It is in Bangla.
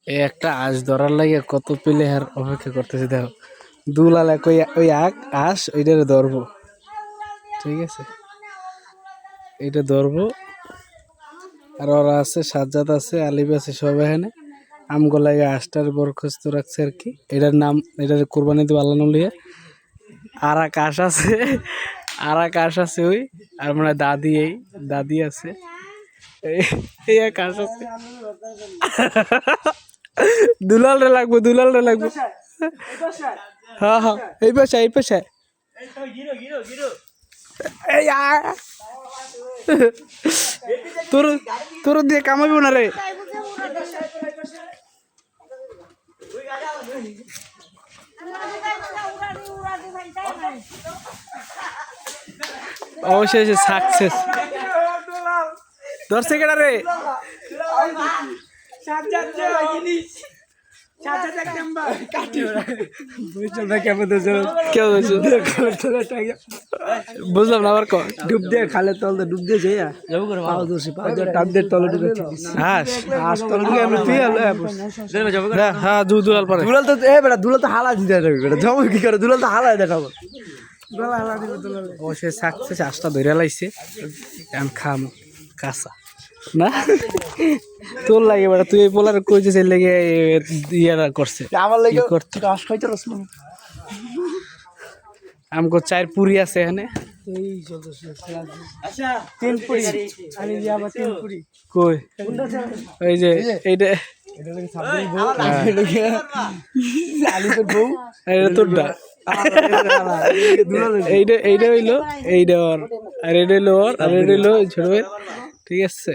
এই একটা আঁশ ধরার লাগে কত প্লেয়ার অপেক্ষা করতেছে দেখো। দুলাল এক ওই আঁশ ওইটার ধরবো, ঠিক আছে, এটা ধরবো। আর ওরা আছে, সাজ্জাদ আছে, আলিফ আছে, সব এখানে আমগো লাগে আঁশটার বরখাস্ত রাখছে আর কি। এটার নাম, এটার কোরবানি দিব আল্লাহ নাম লিয়ে। আর এক আঁশ আছে, আর এক আঁশ আছে ওই, আর মানে দাদি আছে, এই এক আঁশ আছে। দুলাল রে লাগবো। হ্যাঁ হ্যাঁ, এই পেশায় এই তোর তোর দিয়ে কামাইব না রে। অবশেষে সাকসেস। ধরছে কেডা রে? বুঝলাম না আবার কর। ডুব দিয়ে খালে তল ডুব দিয়ে যাইয়া টাপ দিয়ে তলে ডুবে হাঁস তলে ডুবে আমি তুই হ্যাঁ দুলাল পারে। দুলাল তো বেটা দুলাল তো হালা দিতে বেটা জমা কি করে দুলাল তো হালায় দেখাবো। অবশ্যই সাকসেস, আঁশটা ধরে লাইছে। এখন খাম কাঁচা না তোর লাগে বেটা, তুই এই পোলার কইছিস এর লেগে ইয়েরা করছে আমার লাগে করতে। ঘাস খাইতে রসমান আমগো চার পুরি আছে এখানে। এই চলতেছে আচ্ছা 3 পুরি আমি দি আবার 3 পুরি কই ওই যে এইটা এটা লাগে সাবধান বউ আলিফের বউ এটা তোরটা। এইটা হইলো এইটা ওর, আর এটা হইলো ওর, আর এটা হইলো ছোট ভাই, ঠিক আছে।